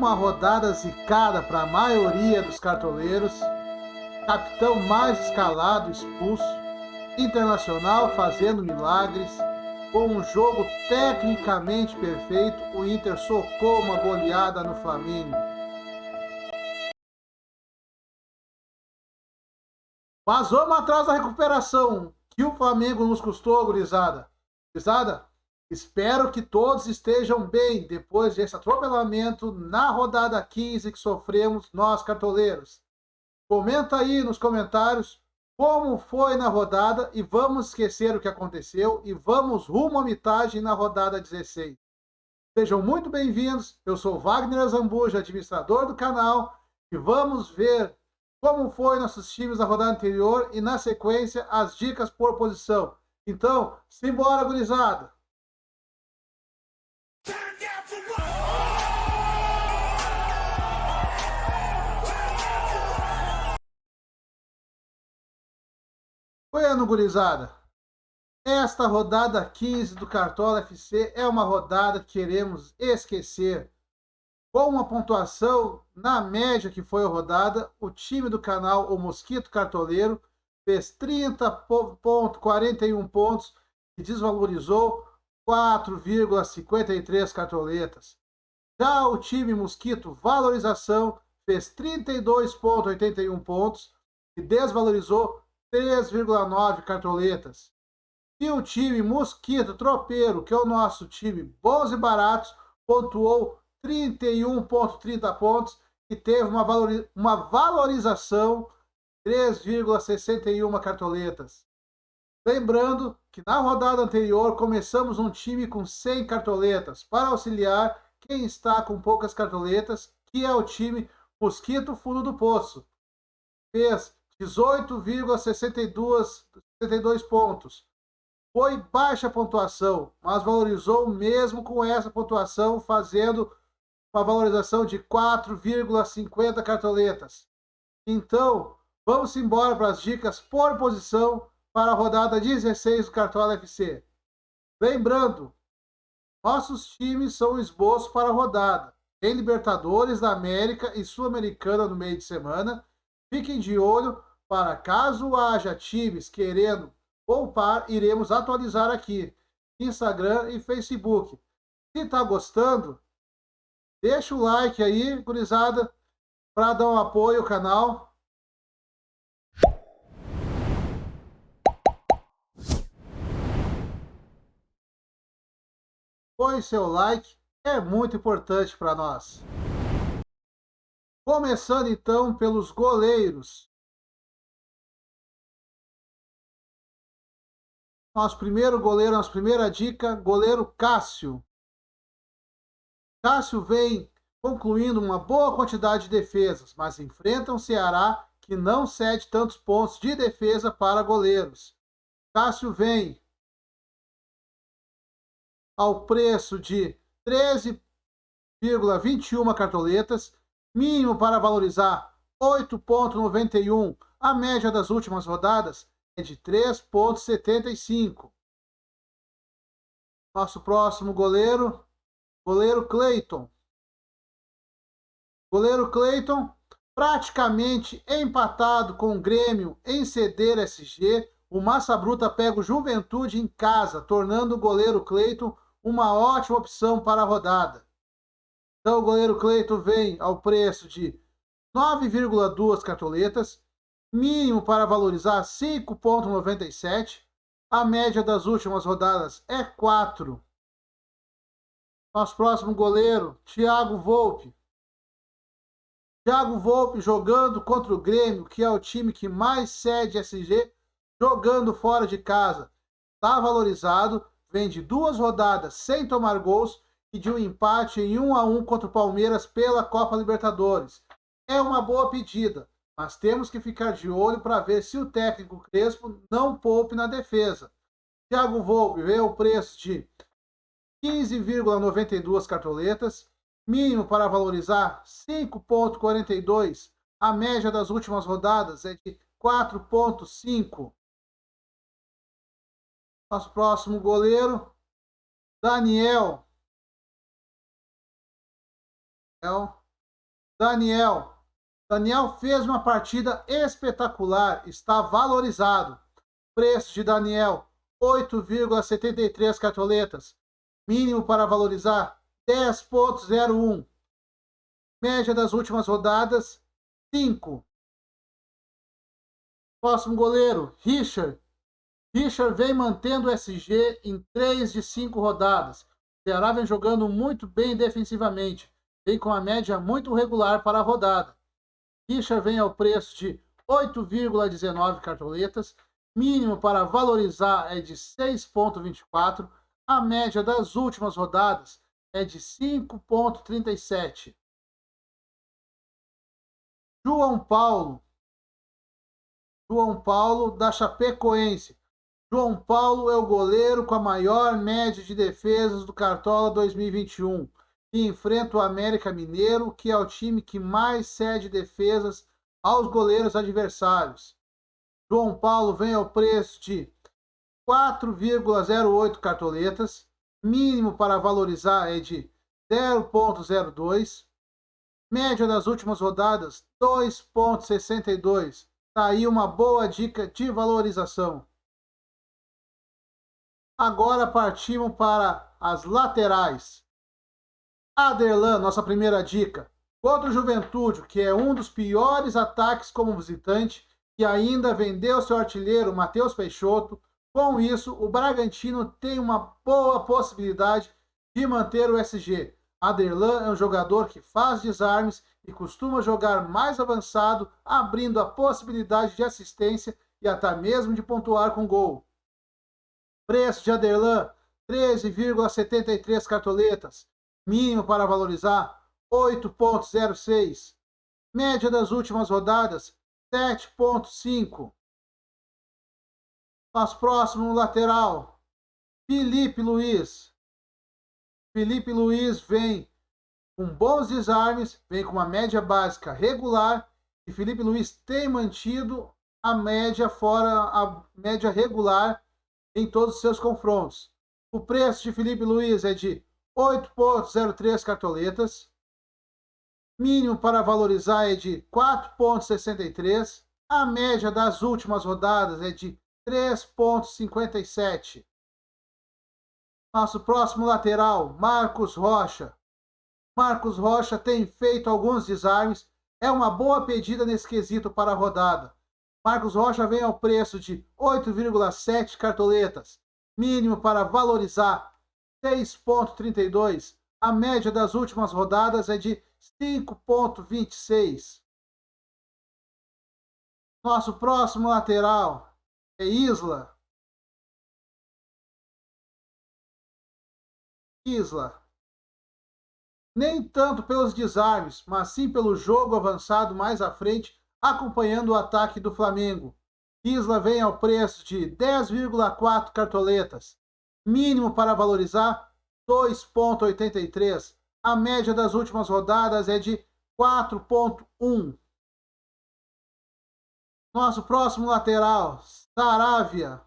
Uma rodada zicada para a maioria dos cartoleiros, capitão mais escalado expulso, Internacional fazendo milagres, com um jogo tecnicamente perfeito, o Inter socou uma goleada no Flamengo. Mas vamos atrás da recuperação que o Flamengo nos custou, gurizada. Gurizada, espero que todos estejam bem depois desse atropelamento na rodada 15 que sofremos nós cartoleiros. Comenta aí nos comentários como foi na rodada e vamos esquecer o que aconteceu e vamos rumo à mitagem na rodada 16. Sejam muito bem-vindos, eu sou Wagner Zambuja, administrador do canal, e vamos ver como foi nossos times na rodada anterior e, na sequência, as dicas por posição. Então, simbora, gurizada! Bueno, gurizada, esta rodada 15 do Cartola FC é uma rodada que queremos esquecer. Com uma pontuação na média que foi a rodada, o time do canal O Mosquito Cartoleiro fez 30,41 pontos e desvalorizou 4,53 cartoletas. Já o time Mosquito Valorização fez 32,81 pontos e desvalorizou 3,9 cartoletas. E o time Mosquito Tropeiro, que é o nosso time bons e baratos, pontuou 31,30 pontos e teve uma valorização 3,61 cartoletas. Lembrando que na rodada anterior começamos um time com 100 cartoletas para auxiliar quem está com poucas cartoletas, que é o time Mosquito Fundo do Poço. Fez 18,62 pontos. Foi baixa a pontuação, mas valorizou mesmo com essa pontuação, fazendo uma valorização de 4,50 cartoletas. Então, vamos embora para as dicas por posição para a rodada 16 do Cartola FC. Lembrando, nossos times são o esboço para a rodada. Tem Libertadores da América e Sul-Americana no meio de semana. Fiquem de olho para caso haja times querendo poupar, iremos atualizar aqui, Instagram e Facebook. Se está gostando, deixa o like aí, gurizada, para dar um apoio ao canal. Põe seu like, é muito importante para nós. Começando então pelos goleiros. Nosso primeiro goleiro, nossa primeira dica, goleiro Cássio. Cássio vem concluindo uma boa quantidade de defesas, mas enfrenta um Ceará que não cede tantos pontos de defesa para goleiros. Cássio vem ao preço de 13,21 cartoletas, mínimo para valorizar 8,91. A média das últimas rodadas é de 3,75. Nosso próximo goleiro, goleiro Cleiton. Goleiro Cleiton, praticamente empatado com o Grêmio em ceder SG, o Massa Bruta pega o Juventude em casa, tornando o goleiro Cleiton uma ótima opção para a rodada. Então o goleiro Cleiton vem ao preço de 9,2 cartoletas, mínimo para valorizar 5,97. A média das últimas rodadas é 4. Nosso próximo goleiro, Thiago Volpe. Thiago Volpe jogando contra o Grêmio, que é o time que mais cede SG, jogando fora de casa. Está valorizado, vem de 2 rodadas sem tomar gols e de um empate em 1-1 contra o Palmeiras pela Copa Libertadores. É uma boa pedida, mas temos que ficar de olho para ver se o técnico Crespo não poupe na defesa. Thiago Volpe veio ao preço de 15,92 cartoletas, mínimo para valorizar 5,42. A média das últimas rodadas é de 4,5. Nosso próximo goleiro, Daniel. Daniel. Daniel fez uma partida espetacular, está valorizado. Preço de Daniel, 8,73 cartoletas. Mínimo para valorizar, 10,01. Média das últimas rodadas, 5. Próximo goleiro, Richard. Richard vem mantendo o SG em 3 de 5 rodadas. O Ceará vem jogando muito bem defensivamente. Vem com a média muito regular para a rodada. Richard vem ao preço de 8,19 cartoletas. Mínimo para valorizar é de 6,24. A média das últimas rodadas é de 5,37. João Paulo. João Paulo da Chapecoense. João Paulo é o goleiro com a maior média de defesas do Cartola 2021 e enfrenta o América Mineiro, que é o time que mais cede defesas aos goleiros adversários. João Paulo vem ao preço de 4,08 cartoletas, mínimo para valorizar é de 0,02, média das últimas rodadas 2,62. Tá aí uma boa dica de valorização. Agora partimos para as laterais. Aderlan, nossa primeira dica. Contra o Juventude, que é um dos piores ataques como visitante, e ainda vendeu seu artilheiro, Matheus Peixoto. Com isso, o Bragantino tem uma boa possibilidade de manter o SG. Aderlan é um jogador que faz desarmes e costuma jogar mais avançado, abrindo a possibilidade de assistência e até mesmo de pontuar com gol. Preço de Aderlan, 13,73 cartoletas. Mínimo para valorizar, 8,06. Média das últimas rodadas, 7,5. Nosso próximo lateral, Felipe Luiz. Felipe Luiz vem com bons desarmes, vem com uma média básica regular. E Felipe Luiz tem mantido a média fora a média regular em todos os seus confrontos. O preço de Felipe Luiz é de 8,03 cartoletas. Mínimo para valorizar é de 4,63. A média das últimas rodadas é de 3,57. Nosso próximo lateral, Marcos Rocha. Marcos Rocha tem feito alguns desarmes. É uma boa pedida nesse quesito para a rodada. Marcos Rocha vem ao preço de 8,7 cartoletas. Mínimo para valorizar, 6,32. A média das últimas rodadas é de 5,26. Nosso próximo lateral é Isla. Isla. Nem tanto pelos desarmes, mas sim pelo jogo avançado mais à frente, acompanhando o ataque do Flamengo. Isla vem ao preço de 10,4 cartoletas. Mínimo para valorizar, 2,83. A média das últimas rodadas é de 4,1. Nosso próximo lateral, Saravia.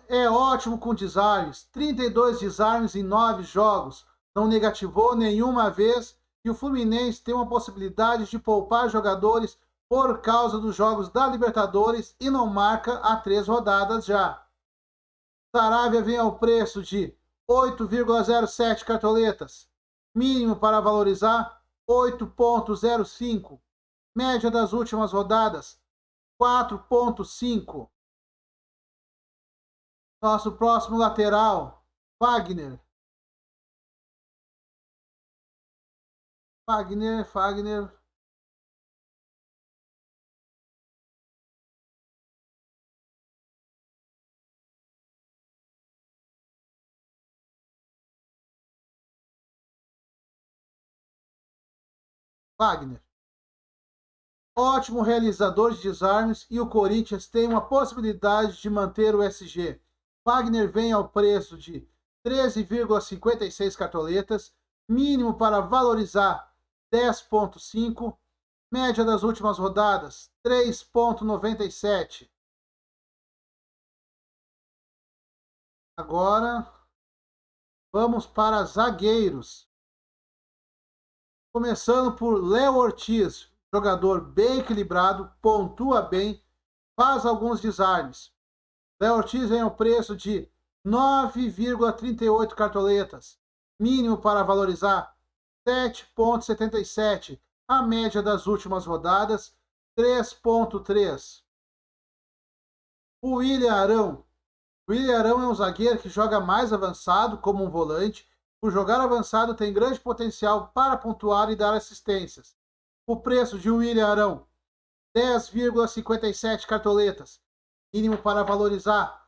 É ótimo com desarmes. 32 desarmes em 9 jogos. Não negativou nenhuma vez. E o Fluminense tem uma possibilidade de poupar jogadores por causa dos jogos da Libertadores e não marca há 3 rodadas já. Saravia vem ao preço de 8,07 cartoletas. Mínimo para valorizar, 8,05. Média das últimas rodadas, 4,5. Nosso próximo lateral, Fagner. Fagner. Ótimo realizador de desarmes e o Corinthians tem uma possibilidade de manter o SG. Fagner vem ao preço de 13,56 cartoletas, mínimo para valorizar 10,5, média das últimas rodadas 3,97. Agora vamos para zagueiros. Começando por Léo Ortiz, jogador bem equilibrado, pontua bem, faz alguns desarmes. Léo Ortiz vem ao preço de 9,38 cartoletas, mínimo para valorizar 7,77, a média das últimas rodadas 3,3. O William Arão. O William Arão é um zagueiro que joga mais avançado como um volante. Por jogar avançado tem grande potencial para pontuar e dar assistências. O preço de William Arão, 10,57 cartoletas, mínimo para valorizar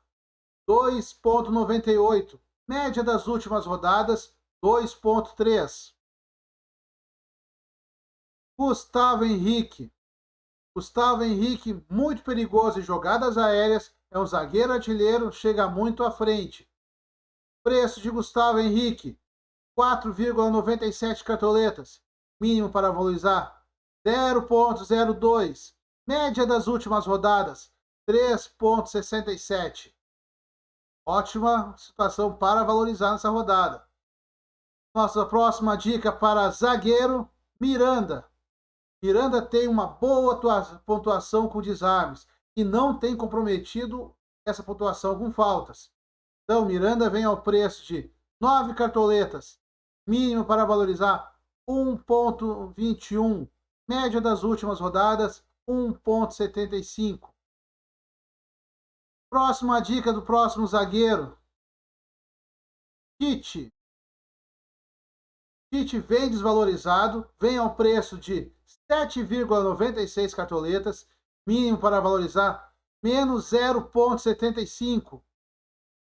2,98, média das últimas rodadas 2,3. Gustavo Henrique. Gustavo Henrique, muito perigoso em jogadas aéreas, é um zagueiro artilheiro, chega muito à frente. Preço de Gustavo Henrique, 4,97 cartoletas, mínimo para valorizar 0,02, média das últimas rodadas 3,67. Ótima situação para valorizar nessa rodada. Nossa próxima dica para zagueiro, Miranda. Miranda tem uma boa pontuação com desarmes e não tem comprometido essa pontuação com faltas. Então, Miranda vem ao preço de 9 cartoletas, mínimo para valorizar 1,21, média das últimas rodadas 1,75. Próxima dica do próximo zagueiro, Tite. Tite vem desvalorizado, vem ao preço de 7,96 cartoletas, mínimo para valorizar menos 0,75.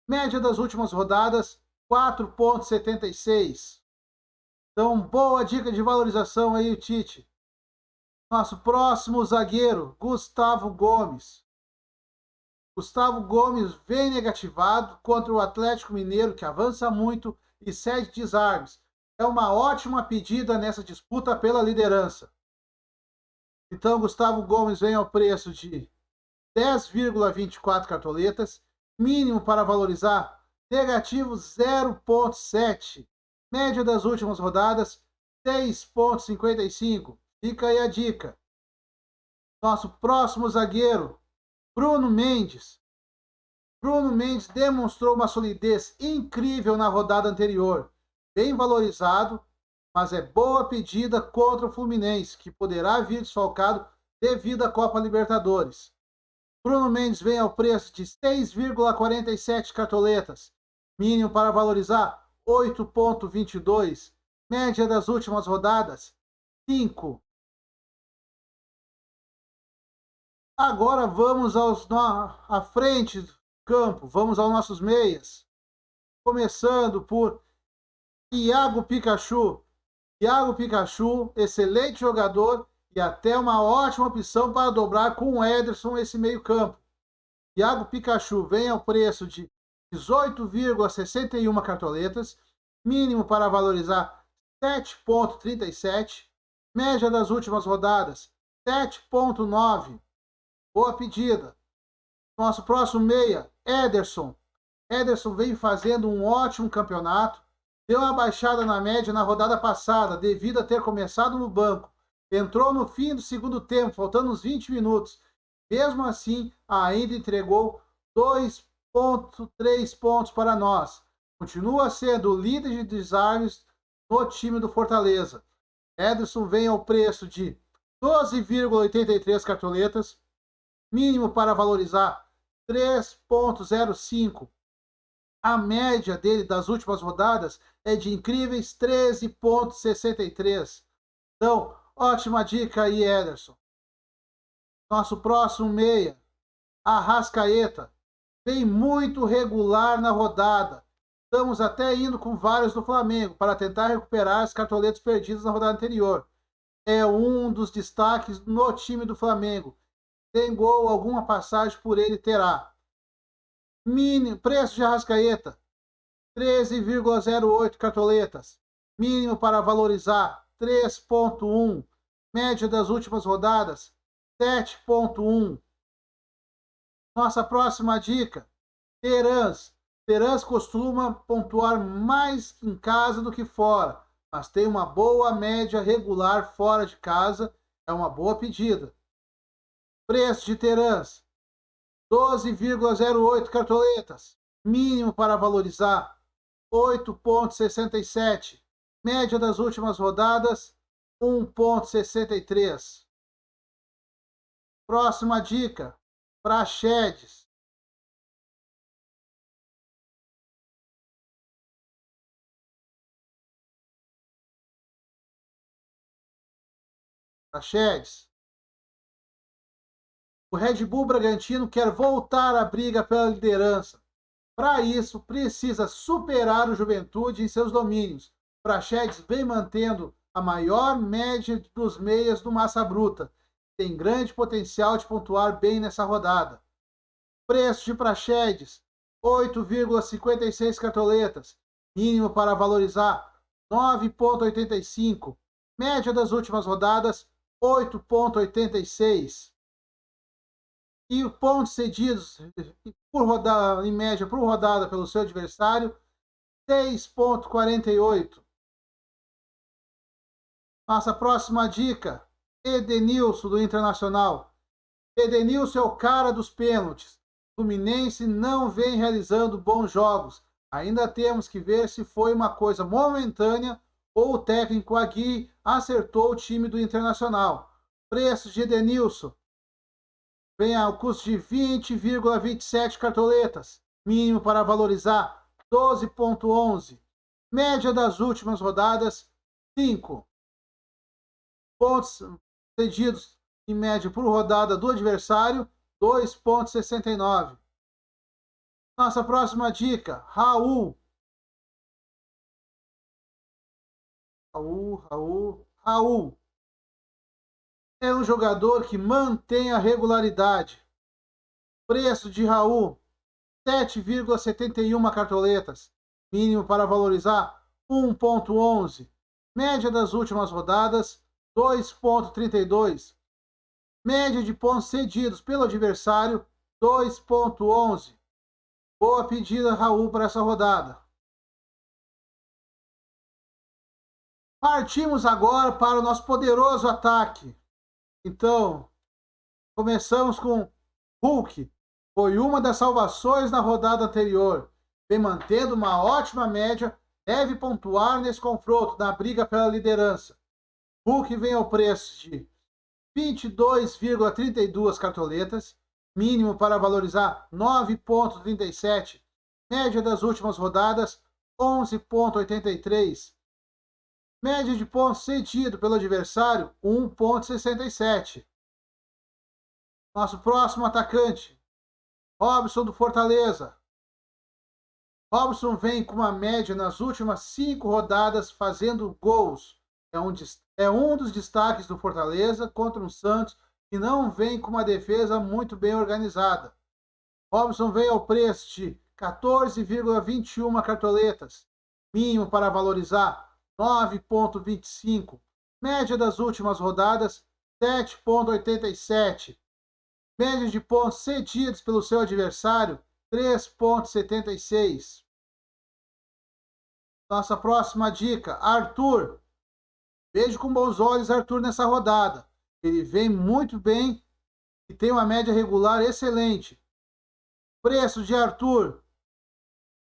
Média das últimas rodadas 4,76. Então, boa dica de valorização aí, o Tite. Nosso próximo zagueiro, Gustavo Gomes. Gustavo Gomes vem negativado contra o Atlético Mineiro, que avança muito e cede desarmes. É uma ótima pedida nessa disputa pela liderança. Então, Gustavo Gomes vem ao preço de 10,24 cartoletas, mínimo para valorizar negativo 0,7, média das últimas rodadas 6,55. Fica aí a dica. Nosso próximo zagueiro, Bruno Mendes. Bruno Mendes demonstrou uma solidez incrível na rodada anterior, bem valorizado, mas é boa pedida contra o Fluminense, que poderá vir desfalcado devido à Copa Libertadores. Bruno Mendes vem ao preço de 6,47 cartoletas, mínimo para valorizar 8,22, média das últimas rodadas 5. Agora vamos à frente do campo, vamos aos nossos meias, começando por Iago Pikachu. Iago Pikachu, excelente jogador e até uma ótima opção para dobrar com o Ederson esse meio campo. Iago Pikachu vem ao preço de 18,61 cartoletas, mínimo para valorizar 7,37, média das últimas rodadas 7,9. Boa pedida. Nosso próximo meia, Ederson. Ederson vem fazendo um ótimo campeonato. Deu uma baixada na média na rodada passada, devido a ter começado no banco. Entrou no fim do segundo tempo, faltando uns 20 minutos. Mesmo assim, ainda entregou 2,3 pontos para nós. Continua sendo o líder de desarmes no time do Fortaleza. Ederson vem ao preço de 12,83 cartoletas, mínimo para valorizar 3,05. A média dele das últimas rodadas é de incríveis 13,63. Então, ótima dica aí, Ederson. Nosso próximo meia, Arrascaeta, vem muito regular na rodada. Estamos até indo com vários do Flamengo para tentar recuperar as cartoletas perdidas na rodada anterior. É um dos destaques no time do Flamengo. Tem gol, alguma passagem por ele terá. Preço de Arrascaeta, 13,08 cartoletas. Mínimo para valorizar, 3,1. Média das últimas rodadas, 7,1. Nossa próxima dica, Terans. Terans costuma pontuar mais em casa do que fora. mas tem uma boa média regular fora de casa, é uma boa pedida. Preço de terãs, 12,08 cartoletas, mínimo para valorizar, 8,67. Média das últimas rodadas, 1,63. Próxima dica, Praxedes. Praxedes. O Red Bull Bragantino quer voltar à briga pela liderança. Para isso, precisa superar o Juventude em seus domínios. Praxedes vem mantendo a maior média dos meias do Massa Bruta. Tem grande potencial de pontuar bem nessa rodada. Preço de Praxedes, 8,56 cartoletas. Mínimo para valorizar, 9,85. Média das últimas rodadas, 8,86. E pontos cedidos por rodada, em média por rodada pelo seu adversário, 6,48. Nossa próxima dica, Edenilson do Internacional. Edenilson é o cara dos pênaltis. O Fluminense não vem realizando bons jogos. Ainda temos que ver se foi uma coisa momentânea ou o técnico Agui acertou o time do Internacional. Preço de Edenilson vem ao custo de 20,27 cartoletas. Mínimo para valorizar, 12,11. Média das últimas rodadas, 5. Pontos cedidos em média por rodada do adversário, 2,69. Nossa próxima dica, Raul. Raul. É um jogador que mantém a regularidade. Preço de Raul, 7,71 cartoletas. Mínimo para valorizar, 1,11. Média das últimas rodadas, 2,32. Média de pontos cedidos pelo adversário, 2,11. Boa pedida, Raul, para essa rodada. Partimos agora para o nosso poderoso ataque. Então, começamos com Hulk. Foi uma das salvações na rodada anterior. Vem mantendo uma ótima média, deve pontuar nesse confronto, na briga pela liderança. Hulk vem ao preço de 22,32 cartoletas, mínimo para valorizar 9,37. Média das últimas rodadas, 11,83. Média de pontos cedido pelo adversário, 1,67. Nosso próximo atacante, Robson do Fortaleza. Robson vem com uma média nas últimas 5 rodadas fazendo gols. É um dos destaques do Fortaleza contra um Santos que não vem com uma defesa muito bem organizada. Robson veio ao preço de 14,21 cartoletas. Mínimo para valorizar, 9,25. Média das últimas rodadas, 7,87. Média de pontos cedidos pelo seu adversário, 3,76. Nossa próxima dica, Arthur. Vejo com bons olhos Arthur nessa rodada. Ele vem muito bem e tem uma média regular excelente. Preço de Arthur,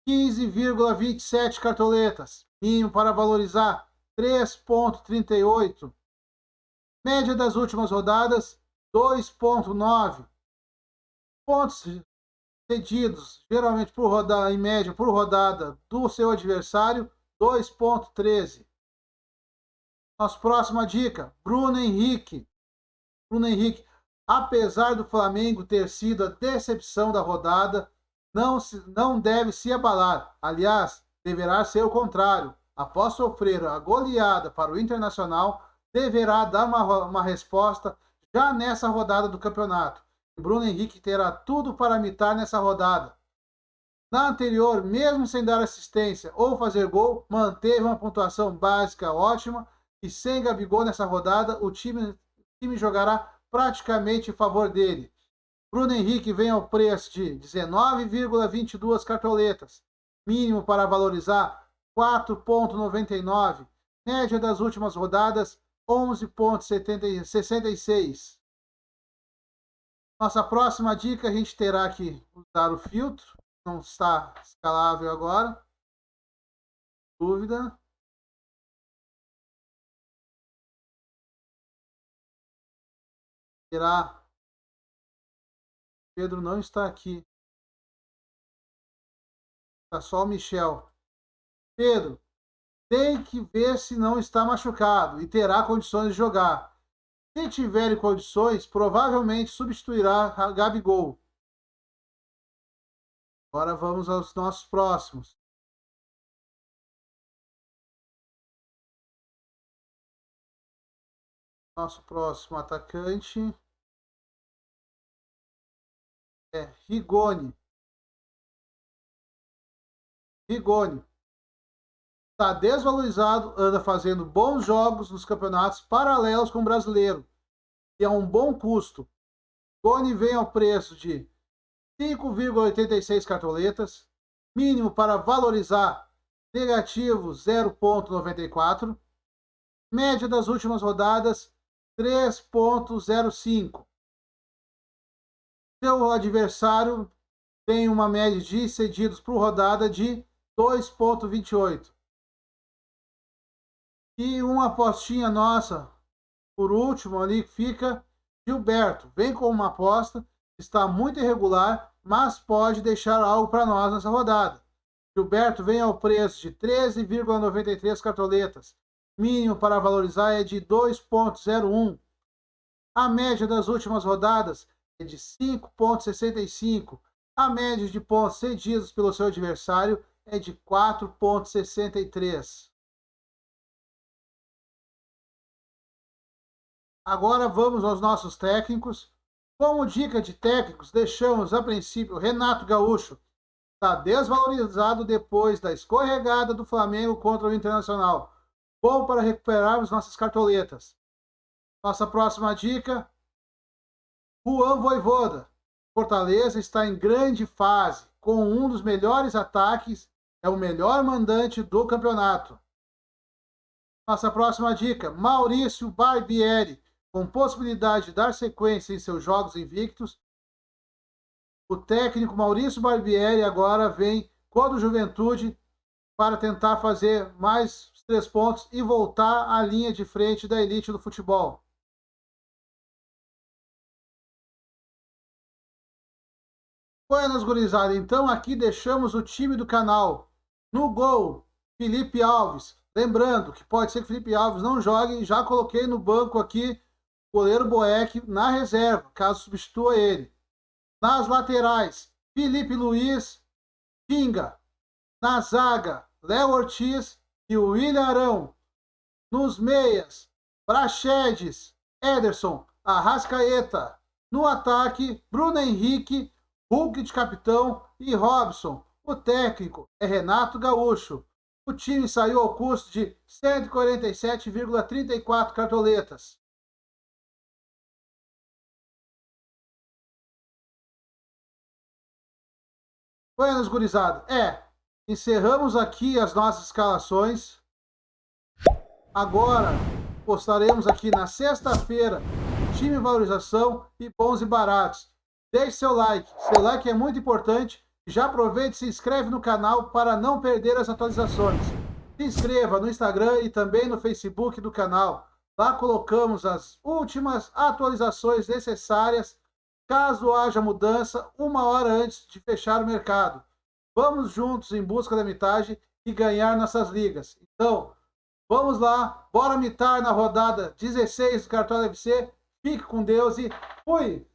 15,27 cartoletas. Mínimo para valorizar, 3,38. Média das últimas rodadas, 2,9. Pontos cedidos, geralmente por rodada, em média por rodada do seu adversário, 2,13. Nossa próxima dica, Bruno Henrique. Bruno Henrique, apesar do Flamengo ter sido a decepção da rodada, não deve se abalar. Aliás, deverá ser o contrário. Após sofrer a goleada para o Internacional, deverá dar uma resposta já nessa rodada do campeonato. O Bruno Henrique terá tudo para mitar nessa rodada. Na anterior, mesmo sem dar assistência ou fazer gol, manteve uma pontuação básica ótima e sem Gabigol nessa rodada, o time jogará praticamente em favor dele. Bruno Henrique vem ao preço de 19,22 cartoletas, mínimo para valorizar 4,99. Média das últimas rodadas, 11,66. Nossa próxima dica, a gente terá que usar o filtro. Não está escalável agora. Dúvida. Será? Pedro não está aqui. Está só o Michel. Pedro, tem que ver se não está machucado e terá condições de jogar. Se tiver condições, provavelmente substituirá Gabigol. Agora vamos aos nossos próximos. Nosso próximo atacante é Rigoni. Rigoni está desvalorizado, anda fazendo bons jogos nos campeonatos paralelos com o brasileiro e é um bom custo. Rigoni vem ao preço de 5,86 cartoletas, mínimo para valorizar, negativo 0,94, média das últimas rodadas 3,05. Seu adversário tem uma média de cedidos por rodada de 2,28. E uma apostinha nossa, por último ali, fica Gilberto. Vem com uma aposta, está muito irregular, mas pode deixar algo para nós nessa rodada. Gilberto vem ao preço de 13,93 cartoletas. Mínimo para valorizar é de 2,01. A média das últimas rodadas é de 5,65. A média de pontos cedidos pelo seu adversário é de 4,63. Agora vamos aos nossos técnicos. Como dica de técnicos, deixamos a princípio Renato Gaúcho. Está desvalorizado depois da escorregada do Flamengo contra o Internacional. Bom para recuperarmos nossas cartoletas. Nossa próxima dica, Juan Voivoda. Fortaleza está em grande fase, com um dos melhores ataques, é o melhor mandante do campeonato. Nossa próxima dica, Maurício Barbieri, com possibilidade de dar sequência em seus jogos invictos. O técnico Maurício Barbieri agora vem com o Juventude para tentar fazer mais 3 pontos e voltar à linha de frente da elite do futebol. Buenas, gurizada. Então aqui deixamos o time do canal. No gol, Felipe Alves. Lembrando que pode ser que Felipe Alves não jogue. Já coloquei no banco aqui o goleiro Boeck na reserva, caso substitua ele. Nas laterais, Felipe Luiz, Tinga. Na zaga, Léo Ortiz e o William Arão. Nos meias, Praxedes, Ederson, Arrascaeta. No ataque, Bruno Henrique, Hulk de capitão e Robson. O técnico é Renato Gaúcho. O time saiu ao custo de 147,34 cartoletas. Buenas, gurizada. Encerramos aqui as nossas escalações. Agora postaremos aqui na sexta-feira time valorização e bons e baratos. Deixe seu like é muito importante. Já aproveite e se inscreve no canal para não perder as atualizações. Se inscreva no Instagram e também no Facebook do canal. Lá colocamos as últimas atualizações necessárias, caso haja mudança, 1 hora antes de fechar o mercado. Vamos juntos em busca da mitagem e ganhar nossas ligas. Então, vamos lá, bora mitar na rodada 16 do Cartola FC. Fique com Deus e fui!